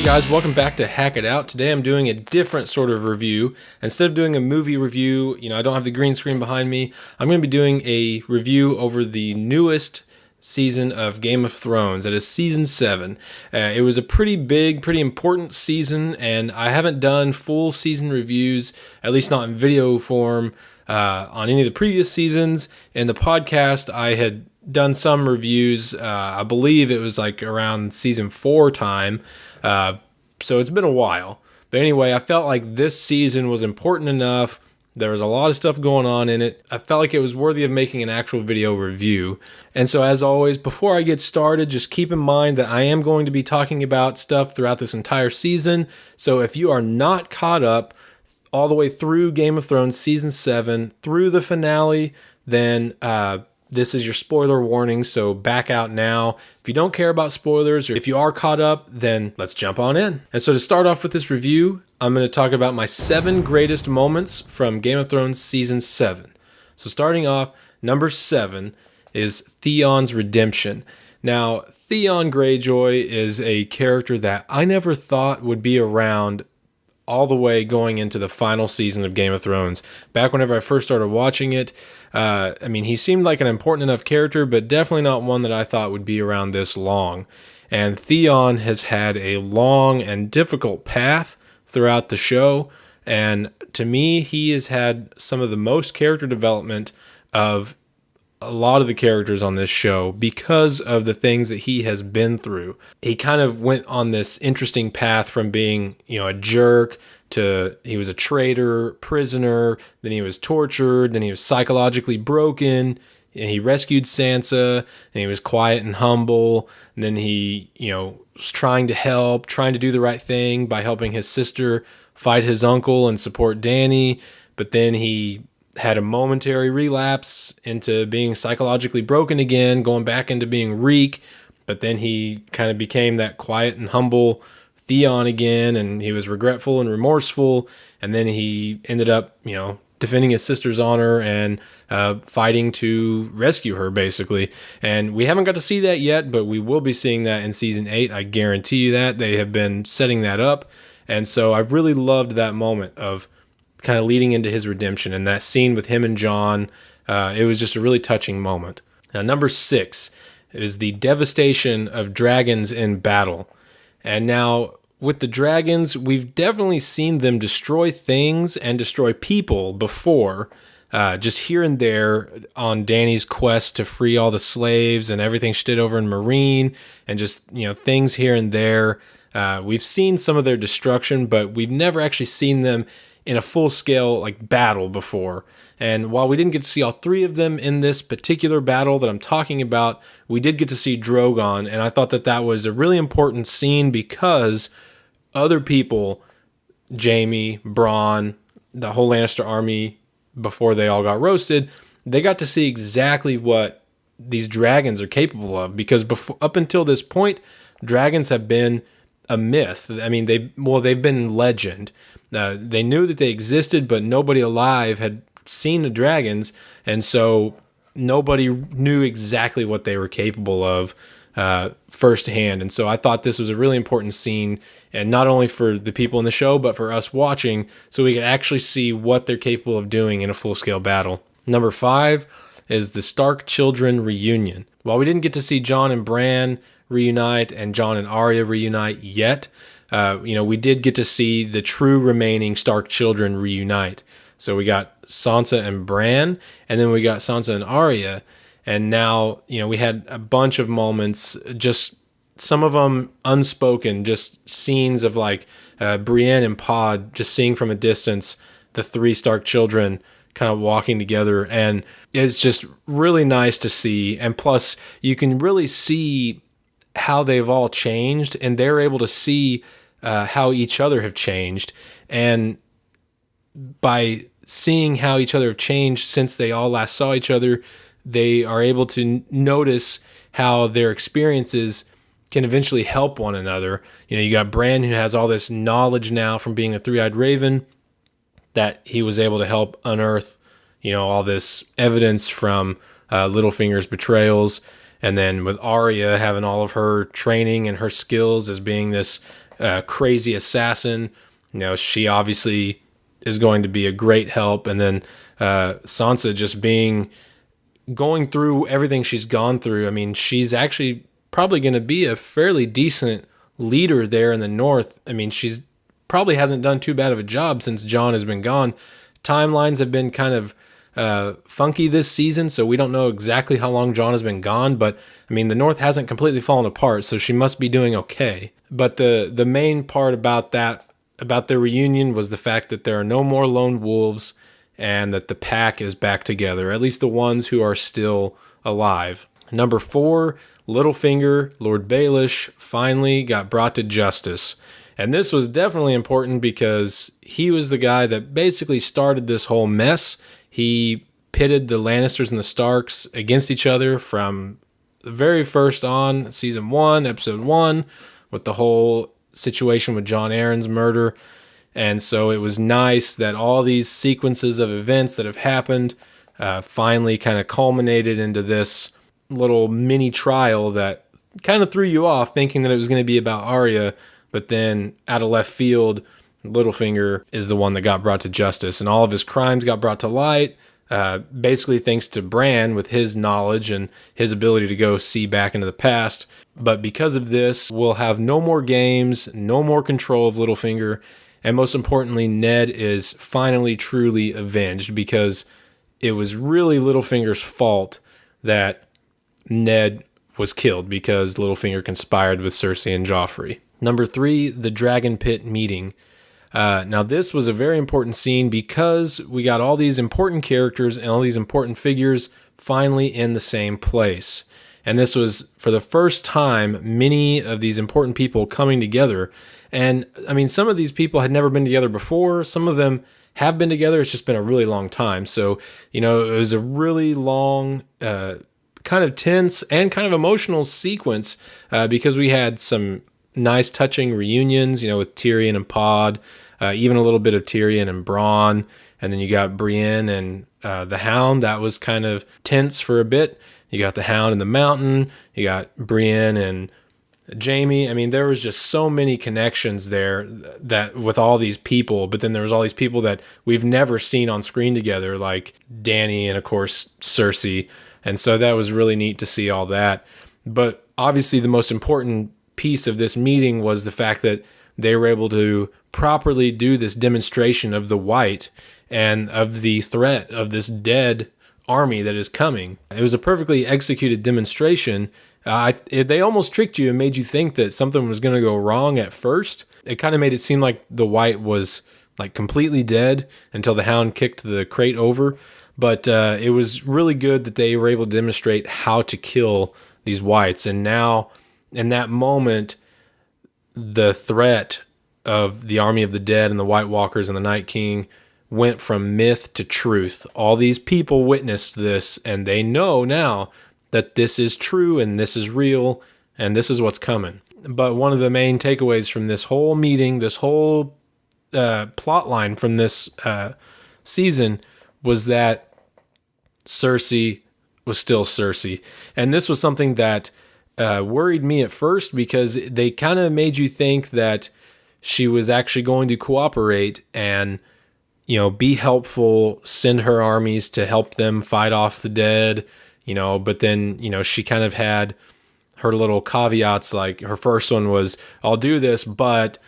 Hey guys, welcome back to Hack It Out. Today I'm doing a different sort of review. Instead of doing a movie review, I don't have the green screen behind me. I'm going to be doing a review over the newest season of Game of Thrones. That is season 7. It was a pretty big, pretty important season, and I haven't done full season reviews, at least not in video form, on any of the previous seasons. In the podcast, I had done some reviews. I believe it was like around season 4 time. So it's been a while. But anyway, I felt like this season was important enough. There was a lot of stuff going on in it. I felt like it was worthy of making an actual video review. And so as always, before I get started, just keep in mind that I am going to be talking about stuff throughout this entire season. So if you are not caught up all the way through Game of Thrones season 7, through the finale, then this is your spoiler warning, so back out now. If you don't care about spoilers, or if you are caught up, then let's jump on in. And so to start off with this review, I'm going to talk about my 7 greatest moments from Game of Thrones Season 7. So starting off, number 7 is Theons Redemption. Now, Theon Greyjoy is a character that I never thought would be around all the way going into the final season of Game of Thrones. Back whenever I first started watching it, he seemed like an important enough character, but definitely not one that I thought would be around this long. And Theon has had a long and difficult path throughout the show, and to me, he has had some of the most character development of a lot of the characters on this show because of the things that he has been through. He kind of went on this interesting path from being, a jerk to he was a traitor, prisoner, then he was tortured, then he was psychologically broken, and he rescued Sansa, and he was quiet and humble, and then he, was trying to help, trying to do the right thing by helping his sister fight his uncle and support Dany, but then he had a momentary relapse into being psychologically broken again, going back into being Reek, but then he kind of became that quiet and humble Theon again, and he was regretful and remorseful, and then he ended up, defending his sister's honor and fighting to rescue her, basically. And we haven't got to see that yet, but we will be seeing that in Season 8. I guarantee you that. They have been setting that up, and so I've really loved that moment of kind of leading into his redemption, and that scene with him and Jon, it was just a really touching moment. Now, number 6 is the devastation of dragons in battle. And now, with the dragons, we've definitely seen them destroy things and destroy people before, just here and there on Dany's quest to free all the slaves and everything she did over in Meereen, and just, things here and there. We've seen some of their destruction, but we've never actually seen them in a full-scale battle before. And while we didn't get to see all 3 of them in this particular battle that I'm talking about, we did get to see Drogon, and I thought that was a really important scene because other people, Jaime, Bronn, the whole Lannister army, before they all got roasted, they got to see exactly what these dragons are capable of, because up until this point, dragons have been a myth. They've been legend. They knew that they existed, but nobody alive had seen the dragons, and so nobody knew exactly what they were capable of firsthand. And so I thought this was a really important scene, and not only for the people in the show, but for us watching, so we could actually see what they're capable of doing in a full-scale battle. Number 5 is the Stark children reunion. While we didn't get to see Jon and Bran reunite and Jon and Arya reunite yet, we did get to see the true remaining Stark children reunite. So we got Sansa and Bran, and then we got Sansa and Arya, and now, we had a bunch of moments, just some of them unspoken, just scenes of Brienne and Pod just seeing from a distance the 3 Stark children kind of walking together, and it's just really nice to see. And plus, you can really see how they've all changed, and they're able to see how each other have changed. And by seeing how each other have changed since they all last saw each other, they are able to notice how their experiences can eventually help one another. You got Bran, who has all this knowledge now from being a 3-eyed raven, that he was able to help unearth, all this evidence from Littlefinger's betrayals. And then with Arya having all of her training and her skills as being this crazy assassin. She obviously is going to be a great help. And then Sansa just going through everything she's gone through. I mean, she's actually probably going to be a fairly decent leader there in the north. I mean, she's probably hasn't done too bad of a job since Jon has been gone. Timelines have been kind of funky this season, so we don't know exactly how long Jon has been gone, but I mean, the north hasn't completely fallen apart, so she must be doing okay. But the main part about their reunion was the fact that there are no more lone wolves and that the pack is back together, at least the ones who are still alive. Number 4, Littlefinger, Lord Baelish, finally got brought to justice. And this was definitely important because he was the guy that basically started this whole mess. He pitted the Lannisters and the Starks against each other from the very first on, season 1, episode 1, with the whole situation with Jon Arryn's murder. And so it was nice that all these sequences of events that have happened finally kind of culminated into this little mini trial that kind of threw you off thinking that it was going to be about Arya, but then out of left field, Littlefinger is the one that got brought to justice, and all of his crimes got brought to light, basically thanks to Bran with his knowledge and his ability to go see back into the past. But because of this, we'll have no more games, no more control of Littlefinger, and most importantly, Ned is finally truly avenged, because it was really Littlefinger's fault that Ned was killed, because Littlefinger conspired with Cersei and Joffrey. Number 3, the Dragon Pit meeting. Now, this was a very important scene because we got all these important characters and all these important figures finally in the same place. And this was, for the first time, many of these important people coming together. And, I mean, some of these people had never been together before. Some of them have been together. It's just been a really long time. So, it was a really long, kind of tense and kind of emotional sequence because we had some nice touching reunions, with Tyrion and Pod, even a little bit of Tyrion and Bronn, and then you got Brienne and the Hound. That was kind of tense for a bit. You got the Hound in the mountain, you got Brienne and Jaime. I mean, there was just so many connections there that with all these people, but then there was all these people that we've never seen on screen together, like Dany and of course Cersei. And so that was really neat to see all that. But obviously the most important piece of this meeting was the fact that they were able to properly do this demonstration of the White and of the threat of this dead army that is coming. It was a perfectly executed demonstration. They almost tricked you and made you think that something was going to go wrong at first. It kind of made it seem like the White was like completely dead until the Hound kicked the crate over. But it was really good that they were able to demonstrate how to kill these Whites. And now, in that moment, the threat of the army of the dead and the White Walkers and the Night King went from myth to truth. All these people witnessed this, and they know now that this is true and this is real and this is what's coming. But one of the main takeaways from this whole meeting, this whole plot line from this season, was that Cersei was still Cersei. And this was something that worried me at first, because they kind of made you think that she was actually going to cooperate and, be helpful, send her armies to help them fight off the dead, but then, she kind of had her little caveats. Like her first one was, I'll do this, but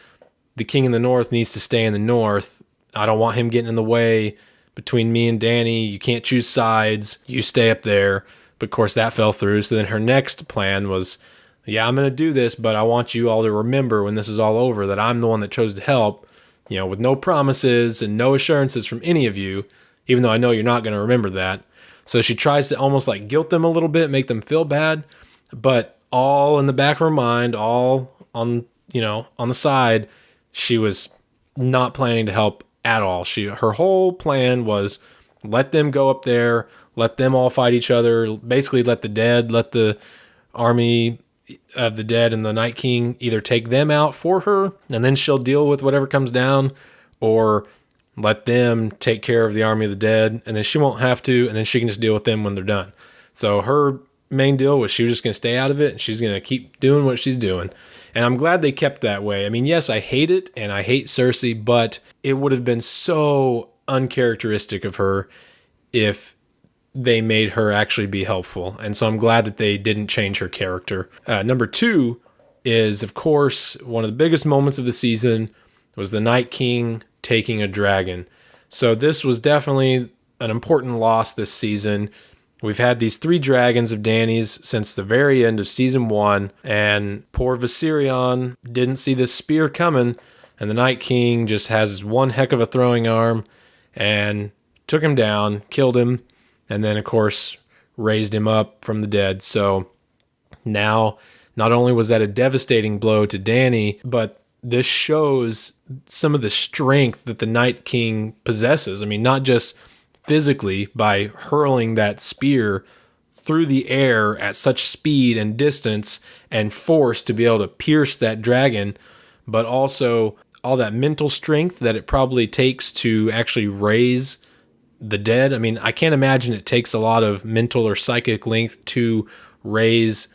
the king in the north needs to stay in the north. I don't want him getting in the way between me and Dany. You can't choose sides. You stay up there. But of course that fell through. So then her next plan was, yeah, I'm going to do this, but I want you all to remember when this is all over that I'm the one that chose to help, with no promises and no assurances from any of you, even though I know you're not going to remember that. So she tries to almost like guilt them a little bit, make them feel bad, but all in the back of her mind, all on, on the side, she was not planning to help at all. Her whole plan was let them go up there, let them all fight each other, basically let the army of the dead and the Night King either take them out for her, and then she'll deal with whatever comes down, or let them take care of the army of the dead, and then she won't have to, and then she can just deal with them when they're done. So her main deal was she was just going to stay out of it and she's going to keep doing what she's doing. And I'm glad they kept that way. I mean, yes, I hate it and I hate Cersei, but it would have been so uncharacteristic of her if they made her actually be helpful. And so I'm glad that they didn't change her character. Number 2 is, of course, one of the biggest moments of the season was the Night King taking a dragon. So this was definitely an important loss this season. We've had these 3 dragons of Dany's since the very end of season 1, and poor Viserion didn't see this spear coming, and the Night King just has one heck of a throwing arm and took him down, killed him, and then, of course, raised him up from the dead. So now, not only was that a devastating blow to Dany, but this shows some of the strength that the Night King possesses. I mean, not just physically by hurling that spear through the air at such speed and distance and force to be able to pierce that dragon, but also all that mental strength that it probably takes to actually raise the dead. I mean, I can't imagine it takes a lot of mental or psychic length to raise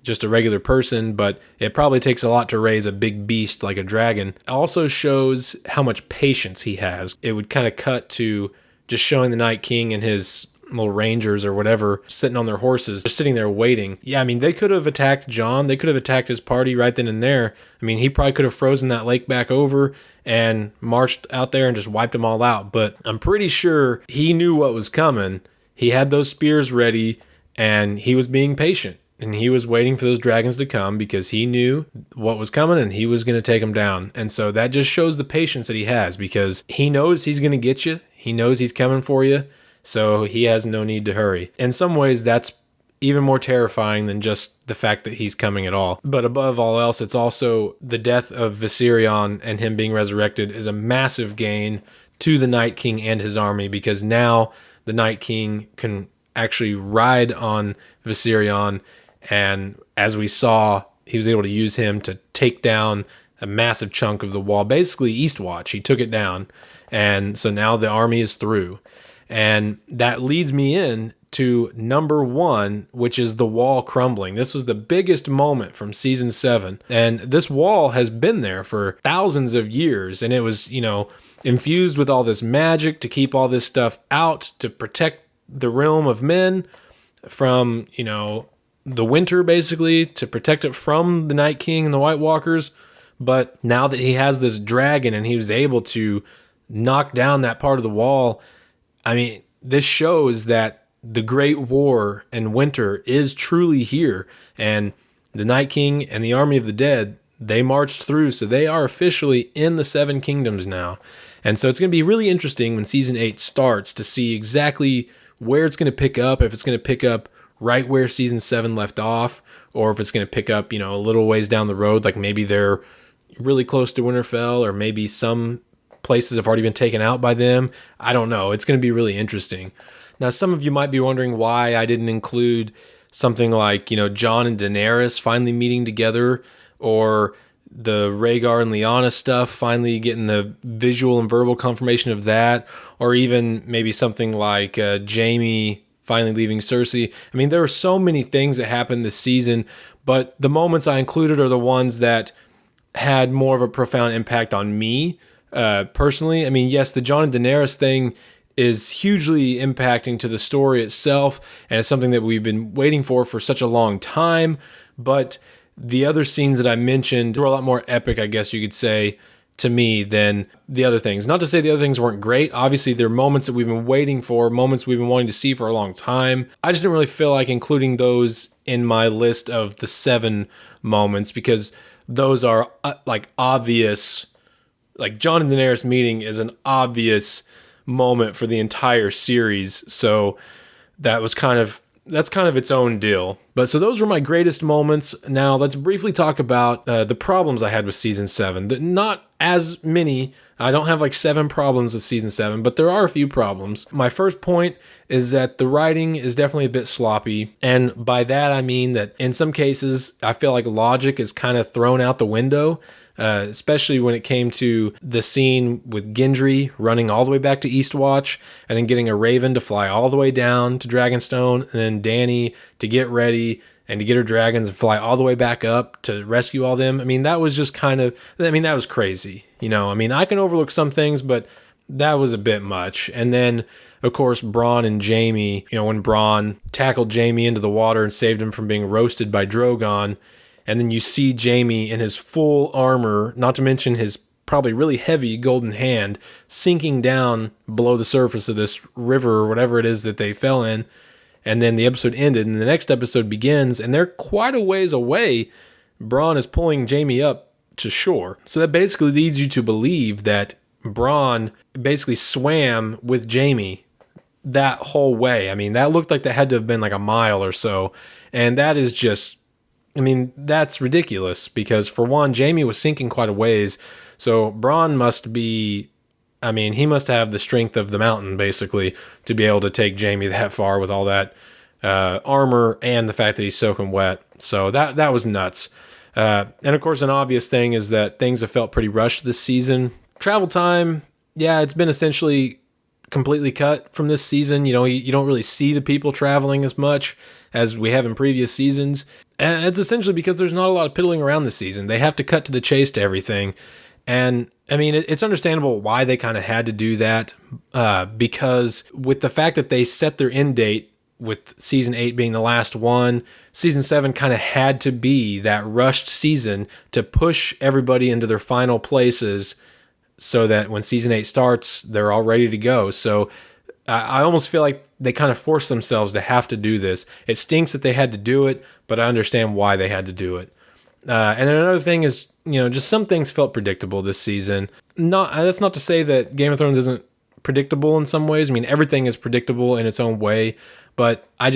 just a regular person, but it probably takes a lot to raise a big beast like a dragon. It also shows how much patience he has. It would kind of cut to just showing the Night King and his little rangers or whatever sitting on their horses, just sitting there waiting. Yeah, I mean, they could have attacked Jon. They could have attacked his party right then and there. I mean, he probably could have frozen that lake back over and marched out there and just wiped them all out. But I'm pretty sure he knew what was coming. He had those spears ready and he was being patient. And he was waiting for those dragons to come because he knew what was coming and he was going to take them down. And so that just shows the patience that he has because he knows he's going to get you. He knows he's coming for you. So he has no need to hurry. In some ways, that's even more terrifying than just the fact that he's coming at all. But above all else, it's also the death of Viserion and him being resurrected is a massive gain to the Night King and his army because now the Night King can actually ride on Viserion. And as we saw, he was able to use him to take down a massive chunk of the wall, basically Eastwatch. He took it down. And so now the army is through. And that leads me in to number 1, which is the wall crumbling. This was the biggest moment from season 7. And this wall has been there for thousands of years. And it was, infused with all this magic to keep all this stuff out, to protect the realm of men from, the winter, basically, to protect it from the Night King and the White Walkers. But now that he has this dragon and he was able to knock down that part of the wall, I mean, this shows that the Great War and winter is truly here. And the Night King and the army of the dead, they marched through, so they are officially in the 7 kingdoms now. And so it's going to be really interesting when season 8 starts to see exactly where it's going to pick up, if it's going to pick up right where season 7 left off, or if it's going to pick up, a little ways down the road, like maybe they're really close to Winterfell, or maybe some places have already been taken out by them. I don't know. It's going to be really interesting. Now, some of you might be wondering why I didn't include something like, Jon and Daenerys finally meeting together, or the Rhaegar and Lyanna stuff, finally getting the visual and verbal confirmation of that, or even maybe something like Jaime finally leaving Cersei. I mean, there are so many things that happened this season, but the moments I included are the ones that had more of a profound impact on me personally. I mean, yes, the Jon and Daenerys thing is hugely impacting to the story itself, and it's something that we've been waiting for such a long time, but the other scenes that I mentioned were a lot more epic, I guess you could say, to me than the other things. Not to say the other things weren't great. Obviously, they're moments that we've been waiting for, moments we've been wanting to see for a long time. I just didn't really feel like including those in my list of the 7 moments because those are obvious. Like Jon and Daenerys meeting is an obvious moment for the entire series. So that's kind of its own deal. But so those were my greatest moments. Now let's briefly talk about the problems I had with season 7. Not as many. I don't have 7 problems with season 7, but there are a few problems. My first point is that the writing is definitely a bit sloppy. And by that, I mean that in some cases, I feel like logic is kind of thrown out the window. especially when it came to the scene with Gendry running all the way back to Eastwatch and then getting a Raven to fly all the way down to Dragonstone, and then Dany to get ready and to get her dragons and fly all the way back up to rescue all them. I mean, that was just that was crazy. I mean, I can overlook some things, but that was a bit much. And then, of course, Bronn and Jaime, when Bronn tackled Jaime into the water and saved him from being roasted by Drogon, and then you see Jaime in his full armor, not to mention his probably really heavy golden hand, sinking down below the surface of this river or whatever it is that they fell in. And then the episode ended, and the next episode begins, and they're quite a ways away. Bronn is pulling Jaime up to shore. So that basically leads you to believe that Bronn basically swam with Jaime that whole way. I mean, that looked like that had to have been like a mile or so. And that is just, that's ridiculous, because for one, Jaime was sinking quite a ways. So Bronn must be, he must have the strength of the mountain, basically, to be able to take Jaime that far with all that armor and the fact that he's soaking wet. So that was nuts. And of course, an obvious thing is that things have felt pretty rushed this season. Travel time, yeah, it's been essentially completely cut from this season. You don't really see the people traveling as much as we have in previous seasons. And it's essentially because there's not a lot of piddling around this season. They have to cut to the chase to everything. And it's understandable why they kind of had to do that, because with the fact that they set their end date with season 8 being the last one, season 7 kind of had to be that rushed season to push everybody into their final places so that when season 8 starts, they're all ready to go. So I almost feel like they kind of forced themselves to have to do this. It stinks that they had to do it, but I understand why they had to do it. And then another thing is, just some things felt predictable this season. That's not to say that Game of Thrones isn't predictable in some ways. Everything is predictable in its own way, but I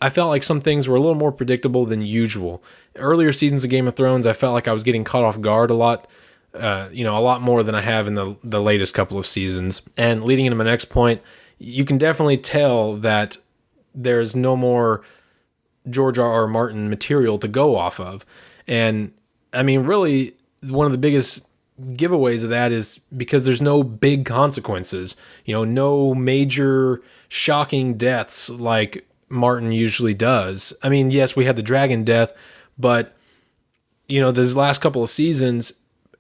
felt like some things were a little more predictable than usual. Earlier seasons of Game of Thrones, I felt like I was getting caught off guard a lot more than I have in the latest couple of seasons. And leading into my next point, you can definitely tell that there's no more George R.R. Martin material to go off of. And really, one of the biggest giveaways of that is because there's no big consequences, no major shocking deaths like Martin usually does. Yes, we had the dragon death, but these last couple of seasons,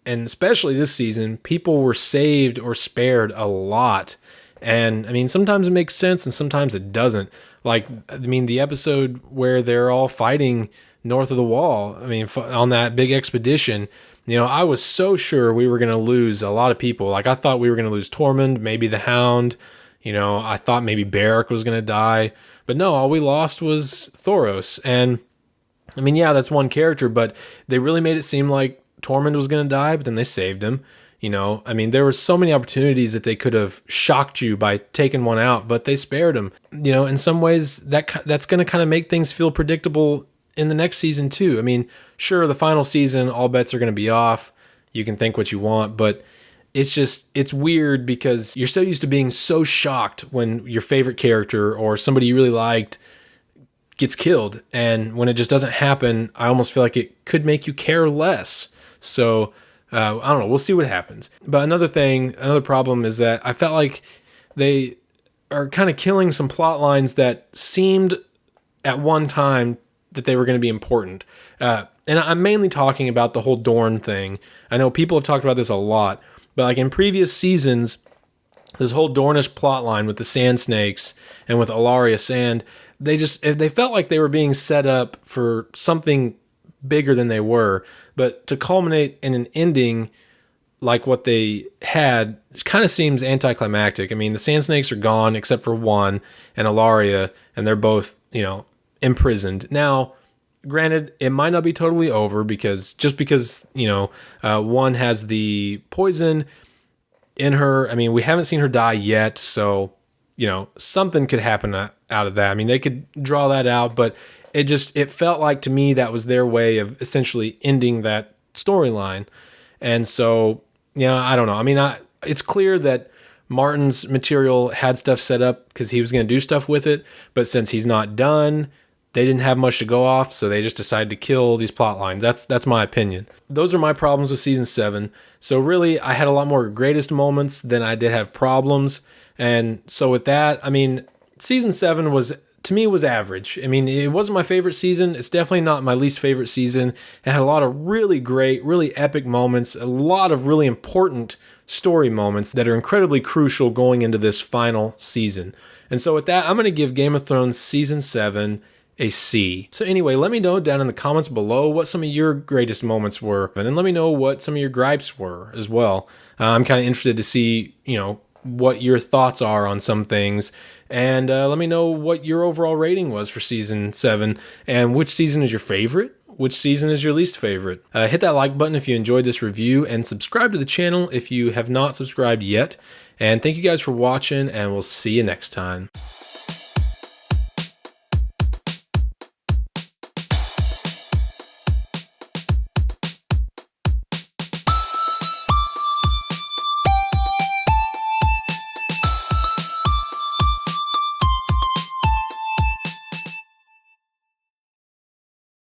and especially this season, people were saved or spared a lot. And sometimes it makes sense and sometimes it doesn't. The episode where they're all fighting north of the Wall, on that big expedition, I was so sure we were going to lose a lot of people. I thought we were going to lose Tormund, maybe the Hound. I thought maybe Beric was going to die. But no, all we lost was Thoros. And, that's one character, but they really made it seem like Tormund was going to die, but then they saved him. There were so many opportunities that they could have shocked you by taking one out, but they spared him. In some ways, that's going to kind of make things feel predictable in the next season too. Sure, the final season, all bets are going to be off. You can think what you want, but it's weird because you're so used to being so shocked when your favorite character or somebody you really liked gets killed. And when it just doesn't happen, I almost feel like it could make you care less. So I don't know. We'll see what happens. But another problem is that I felt like they are kind of killing some plot lines that seemed at one time that they were going to be important. And I'm mainly talking about the whole Dorne thing. I know people have talked about this a lot, but in previous seasons, this whole Dornish plot line with the Sand Snakes and with Alaria Sand, they felt like they were being set up for something bigger than they were. But to culminate in an ending like what they had kind of seems anticlimactic. The Sand Snakes are gone except for one and Alaria, and they're both, imprisoned. Now, granted, it might not be totally over because one has the poison in her. We haven't seen her die yet, so something could happen out of that. They could draw that out, but it felt like to me that was their way of essentially ending that storyline. And so, I don't know. It's clear that Martin's material had stuff set up because he was going to do stuff with it, but since he's not done, they didn't have much to go off, so they just decided to kill these plot lines. That's my opinion. Those are my problems with season 7. So really, I had a lot more greatest moments than I did have problems. And so with that, I mean, season 7 was, to me, was average. I mean, it wasn't my favorite season. It's definitely not my least favorite season. It had a lot of really great, really epic moments, a lot of really important story moments that are incredibly crucial going into this final season. And so with that, I'm going to give Game of Thrones season 7 a C. So anyway, let me know down in the comments below what some of your greatest moments were, and then let me know what some of your gripes were as well. I'm kind of interested to see, what your thoughts are on some things, and let me know what your overall rating was for season 7, and which season is your favorite, which season is your least favorite. Hit that like button if you enjoyed this review, and subscribe to the channel if you have not subscribed yet. And thank you guys for watching, and we'll see you next time.